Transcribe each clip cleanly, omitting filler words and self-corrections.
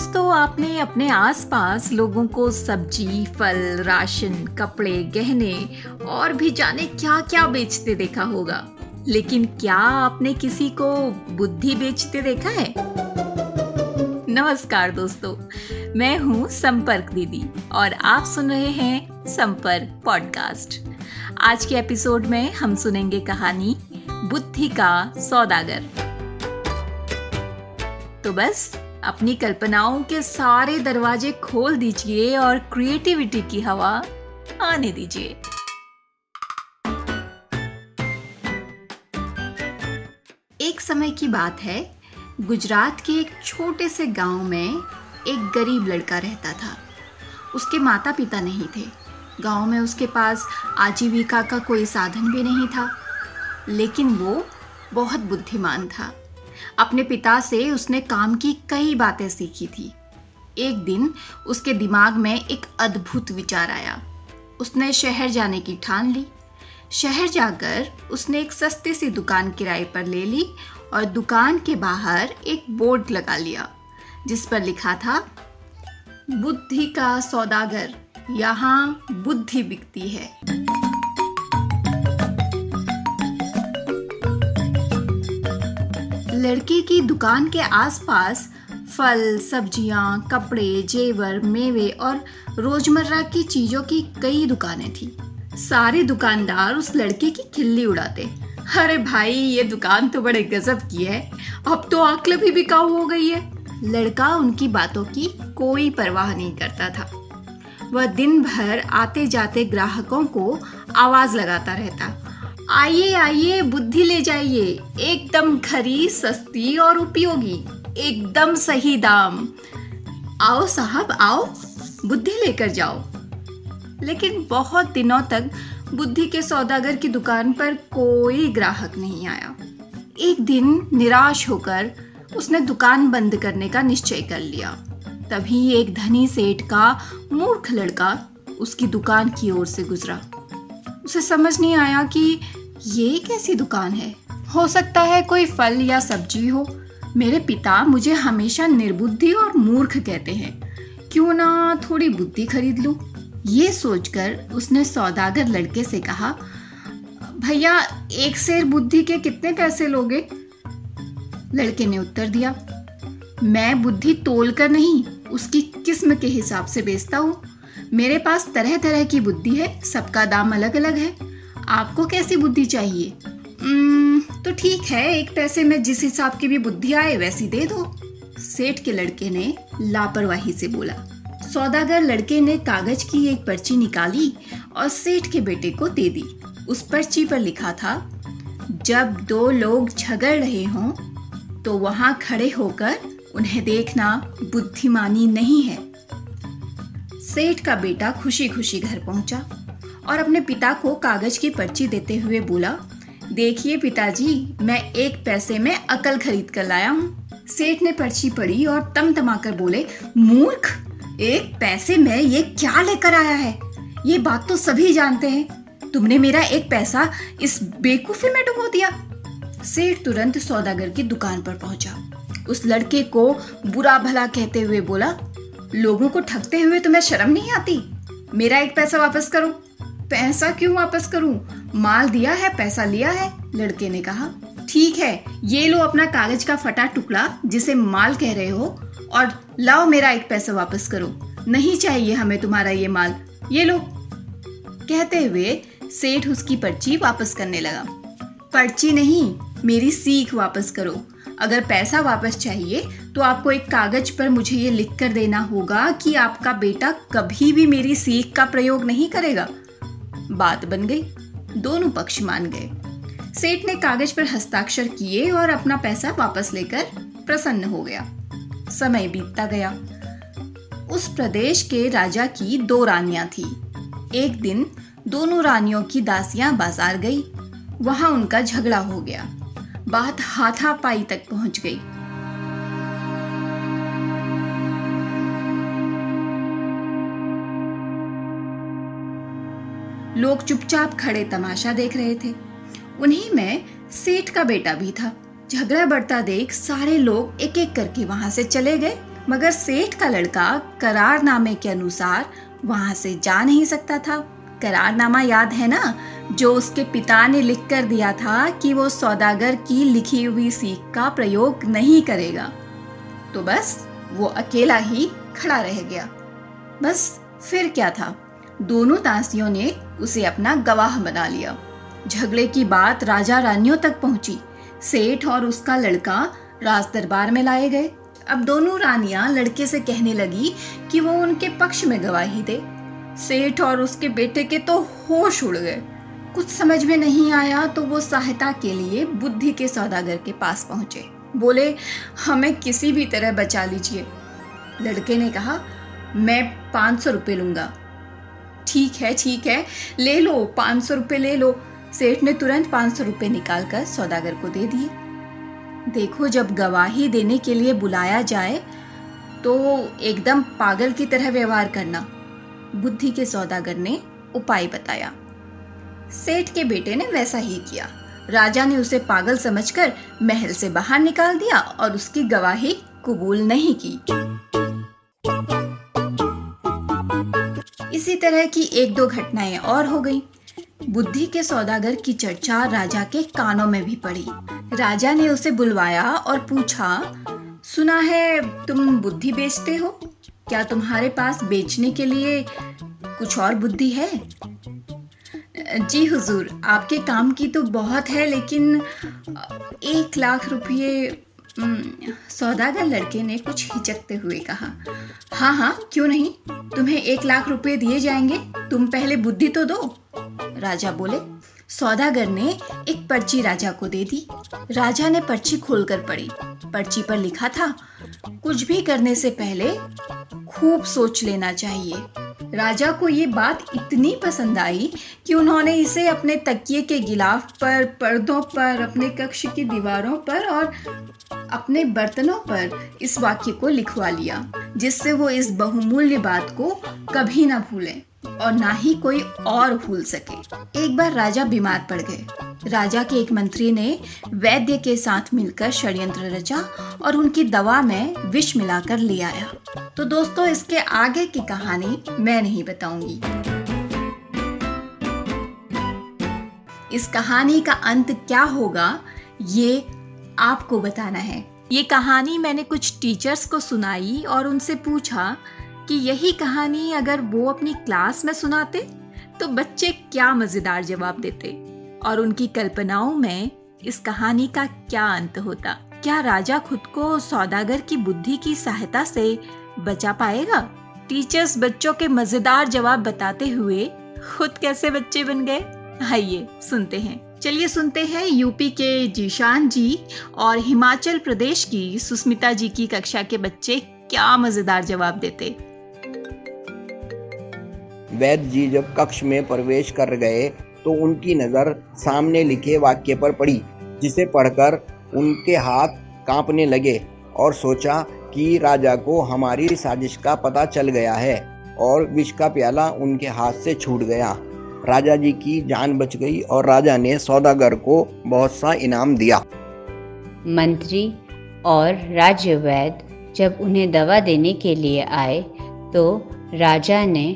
दोस्तों, आपने अपने आसपास लोगों को सब्जी, फल, राशन, कपड़े, गहने और भी जाने क्या क्या बेचते देखा होगा। लेकिन क्या आपने किसी को बुद्धि बेचते देखा है? नमस्कार दोस्तों, मैं हूँ संपर्क दीदी और आप सुन रहे हैं संपर्क पॉडकास्ट। आज के एपिसोड में हम सुनेंगे कहानी बुद्धि का सौदागर। तो बस अपनी कल्पनाओं के सारे दरवाजे खोल दीजिए और क्रिएटिविटी की हवा आने दीजिए। एक समय की बात है, गुजरात के एक छोटे से गांव में एक गरीब लड़का रहता था। उसके माता पिता नहीं थे। गांव में उसके पास आजीविका का कोई साधन भी नहीं था, लेकिन वो बहुत बुद्धिमान था। अपने पिता से उसने काम की कई बातें सीखी थी। एक दिन उसके दिमाग में एक अद्भुत विचार आया। उसने शहर जाने की ठान ली। शहर जाकर उसने एक सस्ती सी दुकान किराए पर ले ली और दुकान के बाहर एक बोर्ड लगा लिया जिस पर लिखा था, बुद्धि का सौदागर, यहाँ बुद्धि बिकती है। लड़के की दुकान के आसपास फल, सब्जियां, कपड़े, जेवर, मेवे और रोजमर्रा की चीजों की कई दुकानें थी। सारे दुकानदार उस लड़के की खिल्ली उड़ाते। अरे भाई, ये दुकान तो बड़े गजब की है, अब तो अक्ल भी बिकाऊ हो गई है। लड़का उनकी बातों की कोई परवाह नहीं करता था। वह दिन भर आते जाते ग्राहकों को आवाज लगाता रहता, आइए आइए, बुद्धि ले जाइए, एकदम खरी, सस्ती और उपयोगी, एकदम सही दाम। आओ साहब आओ, बुद्धि लेकर जाओ। लेकिन बहुत दिनों तक बुद्धि के सौदागर की दुकान पर कोई ग्राहक नहीं आया। एक दिन निराश होकर उसने दुकान बंद करने का निश्चय कर लिया। तभी एक धनी सेठ का मूर्ख लड़का उसकी दुकान की ओर से गुजरा। उसे समझ नहीं आया कि ये कैसी दुकान है। हो सकता है कोई फल या सब्जी हो। मेरे पिता मुझे हमेशा निर्बुद्धि और मूर्ख कहते हैं, क्यों ना थोड़ी बुद्धि खरीद लूं। ये सोचकर उसने सौदागर लड़के से कहा, भैया, एक सेर बुद्धि के कितने पैसे लोगे? लड़के ने उत्तर दिया, मैं बुद्धि तोल कर नहीं, उसकी किस्म के हिसाब से बेचता हूँ। मेरे पास तरह तरह की बुद्धि है, सबका दाम अलग अलग है। आपको कैसी बुद्धि चाहिए? तो ठीक है, एक पैसे में जिस हिसाब की भी बुद्धि आए वैसी दे दो। सेठ के लड़के ने लापरवाही से बोला। सौदागर लड़के ने कागज की एक पर्ची निकाली और सेठ के बेटे को दे दी। उस पर्ची पर लिखा था, जब दो लोग झगड़ रहे हों तो वहां खड़े होकर उन्हें देखना बुद्धिमानी नहीं है। सेठ का बेटा खुशी खुशी घर पहुंचा और अपने पिता को कागज की पर्ची देते हुए बोला, देखिए पिताजी, मैं एक पैसे में अकल खरीद कर लाया हूँ। सेठ ने पर्ची पढ़ी और तमतमाकर बोले, मूर्ख, एक पैसे में ये क्या लेकर आया है? ये बात तो सभी जानते हैं। तुमने मेरा एक पैसा इस बेवकूफी में डुबो दिया। सेठ तुरंत सौदागर की दुकान पर पहुंचा। उस लड़के को बुरा भला कहते हुए बोला, लोगों को ठगते हुए तुम्हें शर्म नहीं आती? मेरा एक पैसा वापस करो। पैसा क्यों वापस करूं? माल दिया है, पैसा लिया है, लड़के ने कहा। ठीक है, ये लो अपना कागज का फटा टुकड़ा जिसे माल कह रहे हो, और लाओ मेरा एक पैसा वापस करो। नहीं चाहिए हमें तुम्हारा ये माल, ये लो। कहते हुए सेठ उसकी पर्ची वापस करने लगा। पर्ची नहीं, मेरी सीख वापस करो। अगर पैसा वापस चाहिए तो आपको एक कागज पर मुझे ये लिख कर देना होगा कि आपका बेटा कभी भी मेरी सीख का प्रयोग नहीं करेगा। बात बन गई, दोनों पक्ष मान गए। सेठ ने कागज पर हस्ताक्षर किए और अपना पैसा वापस लेकर प्रसन्न हो गया। समय बीतता गया। उस प्रदेश के राजा की 2 रानियां थी। एक दिन दोनों रानियों की दासियां बाजार गई। वहां उनका झगड़ा हो गया। बात हाथापाई तक पहुंच गई। लोग चुपचाप खड़े तमाशा देख रहे थे। उन्हीं में सेठ का बेटा भी था। झगड़ा बढ़ता देख सारे लोग एक एक करके वहां से चले गए मगर सेठ का लड़का करारनामे के अनुसार वहां से जा नहीं सकता था। करारनामा याद है ना, जो उसके पिता ने लिख कर दिया था कि वो सौदागर की लिखी हुई सीख का प्रयोग नहीं करेगा। तो बस वो अकेला ही खड़ा रह गया। बस फिर क्या था, दोनों दासियों ने उसे अपना गवाह बना लिया। झगड़े की बात राजा रानियों तक पहुंची। सेठ और उसका लड़का राज दरबार में लाए गए। अब दोनों रानियां लड़के से कहने लगी कि वो उनके पक्ष में गवाही दे। सेठ और उसके बेटे के तो होश उड़ गए। कुछ समझ में नहीं आया तो वो सहायता के लिए बुद्धि के सौदागर के पास पहुंचे। बोले, हमें किसी भी तरह बचा लीजिए। लड़के ने कहा, मैं 500 रुपये लूंगा। ठीक है, ले लो, 500 रुपये ले लो। सेठ ने तुरंत 500 रुपये निकालकर सौदागर को दे दिए। देखो, जब गवाही देने के लिए बुलाया जाए तो एकदम पागल की तरह व्यवहार करना। बुद्धि के सौदागर ने उपाय बताया। सेठ के बेटे ने वैसा ही किया। राजा ने उसे पागल समझकर महल से बाहर निकाल दिया और उसकी गवाही कबूल नहीं की। इसी तरह की 1-2 घटनाएं और हो गई। बुद्धि के सौदागर की चर्चा राजा के कानों में भी पड़ी। राजा ने उसे बुलवाया और पूछा, सुना है तुम बुद्धि बेचते हो, क्या तुम्हारे पास बेचने के लिए कुछ और बुद्धि है? जी हुजूर, आपके काम की तो बहुत है, लेकिन 1 लाख रुपये। सौदागर लड़के ने कुछ हिचकते हुए कहा। हाँ, क्यों नहीं, तुम्हें 1 लाख रुपए दिए जाएंगे, तुम पहले बुद्धि तो दो। राजा बोले। सौदागर ने एक पर्ची राजा को दे दी। राजा ने पर्ची खोलकर पढ़ी। पर्ची पर लिखा था, कुछ भी करने से पहले खूब सोच लेना चाहिए। राजा को ये बात इतनी पसंद आई कि उन्होंने इसे अपने तकिए के गिलाफ पर, पर्दों पर, अपने कक्ष की दीवारों पर और अपने बर्तनों पर इस वाक्य को लिखवा लिया, जिससे वो इस बहुमूल्य बात को कभी ना भूलें और ना ही कोई और भूल सके। एक बार राजा बीमार पड़ गए। राजा के एक मंत्री ने वैद्य के साथ मिलकर षड्यंत्र रचा और उनकी दवा में विष मिलाकर ले आया। तो दोस्तों, इसके आगे की कहानी मैं नहीं बताऊंगी। इस कहानी का अंत क्या होगा ये आपको बताना है। ये कहानी मैंने कुछ टीचर्स को सुनाई और उनसे पूछा कि यही कहानी अगर वो अपनी क्लास में सुनाते तो बच्चे क्या मजेदार जवाब देते और उनकी कल्पनाओं में इस कहानी का क्या अंत होता। क्या राजा खुद को सौदागर की बुद्धि की सहायता से बचा पाएगा? टीचर्स बच्चों के मजेदार जवाब बताते हुए खुद कैसे बच्चे बन गए, आइए सुनते हैं। चलिए सुनते हैं यूपी के जीशान जी और हिमाचल प्रदेश की सुस्मिता जी की कक्षा के बच्चे क्या मजेदार जवाब देते। वैद्य जी जब कक्ष में प्रवेश कर गए तो उनकी नज़र सामने लिखे वाक्य पर पड़ी, जिसे पढ़कर उनके हाथ कांपने लगे और सोचा कि राजा को हमारी साजिश का पता चल गया है और विष का प्याला उनके हाथ से छूट गया। राजा जी की जान बच गई और राजा ने सौदागर को बहुत सा इनाम दिया। मंत्री और राज्य वैद्य जब उन्हें दवा देने के लिए आए तो राजा ने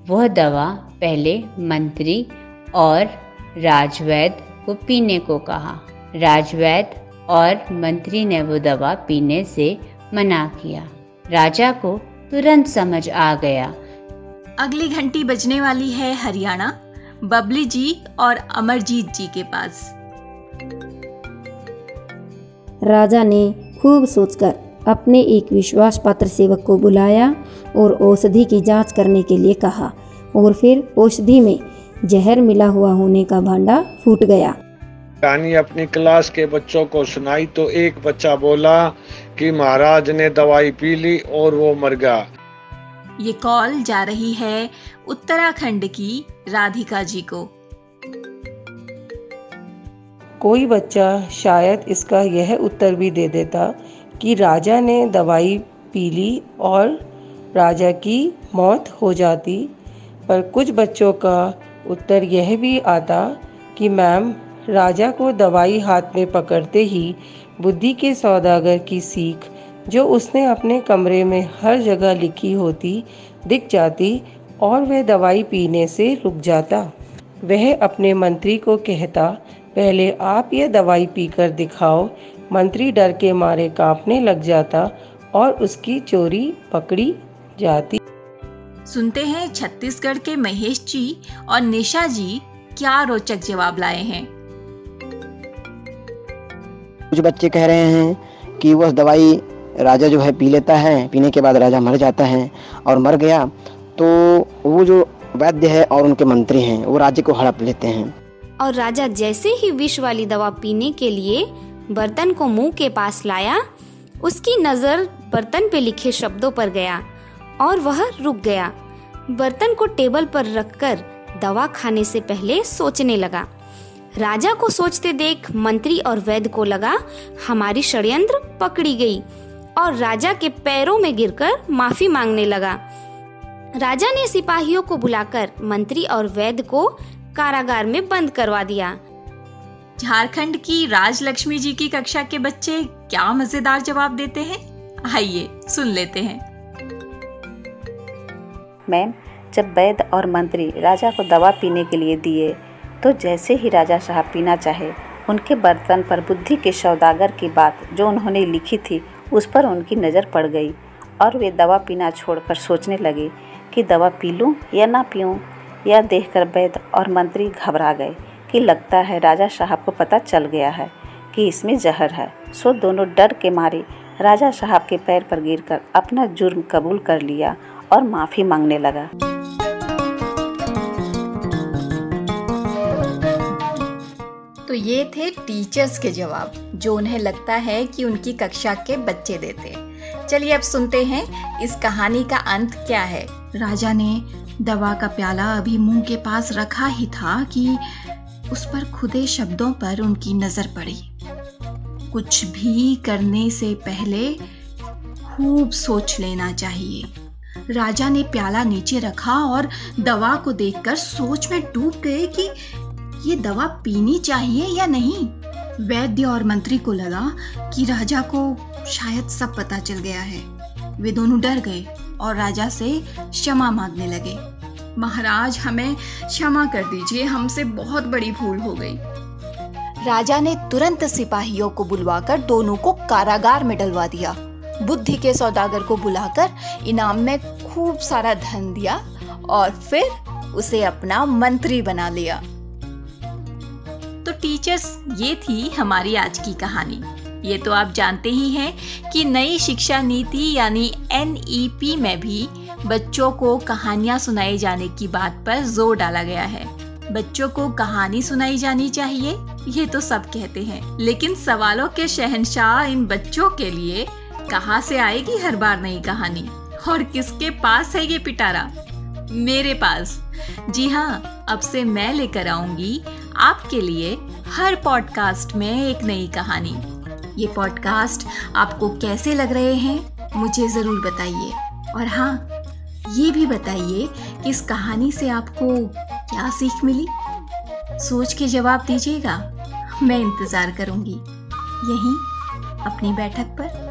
वह दवा पहले मंत्री और राजवैद्य को पीने को कहा। राजवैद्य और मंत्री ने वो दवा पीने से मना किया। राजा को तुरंत समझ आ गया। अगली घंटी बजने वाली है हरियाणा, बबली जी और अमरजीत जी के पास। राजा ने खूब सोचकर अपने एक विश्वास पात्र सेवक को बुलाया और औषधि की जांच करने के लिए कहा और फिर औषधि में जहर मिला हुआ होने का भांडा फूट गया। कहानी अपनी क्लास के बच्चों को सुनाई तो एक बच्चा बोला कि महाराज ने दवाई पी ली और वो मर गया। ये कॉल जा रही है उत्तराखंड की राधिका जी को। कोई बच्चा शायद इसका यह उत्तर भी दे देता कि राजा ने दवाई पी ली और राजा की मौत हो जाती, पर कुछ बच्चों का उत्तर यह भी आता कि मैम, राजा को दवाई हाथ में पकड़ते ही बुद्धि के सौदागर की सीख जो उसने अपने कमरे में हर जगह लिखी होती दिख जाती और वह दवाई पीने से रुक जाता। वह अपने मंत्री को कहता, पहले आप यह दवाई पीकर दिखाओ। मंत्री डर के मारे कांपने लग जाता और उसकी चोरी पकड़ी जाती। सुनते हैं छत्तीसगढ़ के महेश जी और निशा जी क्या रोचक जवाब लाए हैं। कुछ बच्चे कह रहे हैं कि वह दवाई राजा जो है पी लेता है, पीने के बाद राजा मर जाता है, और मर गया तो वो जो वैद्य है और उनके मंत्री हैं वो राज्य को हड़प लेते हैं। और राजा जैसे ही विष वाली दवा पीने के लिए बर्तन को मुंह के पास लाया, उसकी नजर बर्तन पे लिखे शब्दों पर गया और वह रुक गया। बर्तन को टेबल पर रखकर दवा खाने से पहले सोचने लगा। राजा को सोचते देख मंत्री और वैद्य को लगा हमारी षड्यंत्र पकड़ी गई और राजा के पैरों में गिरकर माफी मांगने लगा। राजा ने सिपाहियों को बुलाकर मंत्री और वैद्य को कारागार में बंद करवा दिया। झारखंड की राजलक्ष्मी जी की कक्षा के बच्चे क्या मजेदार जवाब देते हैं, आइए सुन लेते हैं। मैम, जब वैद्य और मंत्री राजा को दवा पीने के लिए दिए तो जैसे ही राजा साहब पीना चाहे, उनके बर्तन पर बुद्धि के सौदागर की बात जो उन्होंने लिखी थी उस पर उनकी नज़र पड़ गई और वे दवा पीना छोड़कर सोचने लगे कि दवा पी लूं या ना पीऊं। यह देखकर वैद्य और मंत्री घबरा गए कि लगता है राजा साहब को पता चल गया है कि इसमें जहर है। सो दोनों डर के मारे राजा साहब के पैर पर गिरकर अपना जुर्म कबूल कर लिया और माफ़ी मांगने लगा। तो ये थे टीचर्स के जवाब जो उन्हें लगता है कि उनकी कक्षा के बच्चे देते। चलिए अब सुनते हैं इस कहानी का अंत क्या है। राजा ने दवा का प्याला अभी मुंह के पास रखा ही था कि उस पर खुदे शब्दों पर उनकी नजर पड़ी। कुछ भी करने से पहले खूब सोच लेना चाहिए। राजा ने प्याला नीचे रखा और दवा को देखकर सोच में डूब गए कि ये दवा पीनी चाहिए या नहीं। वैद्य और मंत्री को लगा कि राजा को शायद सब पता चल गया है। वे दोनों डर गए और राजा से क्षमा मांगने लगे। महाराज, हमें क्षमा कर दीजिए, हमसे बहुत बड़ी भूल हो गई। राजा ने तुरंत सिपाहियों को बुलवाकर दोनों को कारागार में डलवा दिया। बुद्धि के सौदागर को बुलाकर इनाम में खूब सारा धन दिया और फिर उसे अपना मंत्री बना लिया। तो टीचर्स, ये थी हमारी आज की कहानी। ये तो आप जानते ही हैं कि नई शिक्षा नीति यानी NEP में भी बच्चों को कहानियां सुनाई जाने की बात पर जोर डाला गया है। बच्चों को कहानी सुनाई जानी चाहिए, ये तो सब कहते हैं, लेकिन सवालों के शहंशाह इन बच्चों के लिए कहाँ से आएगी हर बार नई कहानी? और किसके पास है ये पिटारा? मेरे पास। जी हाँ, अब से मैं लेकर आऊंगी आपके लिए हर पॉडकास्ट में एक नई कहानी। ये पॉडकास्ट आपको कैसे लग रहे हैं मुझे ज़रूर बताइए। और हाँ, ये भी बताइए कि इस कहानी से आपको क्या सीख मिली। सोच के जवाब दीजिएगा, मैं इंतज़ार करूंगी यहीं अपनी बैठक पर।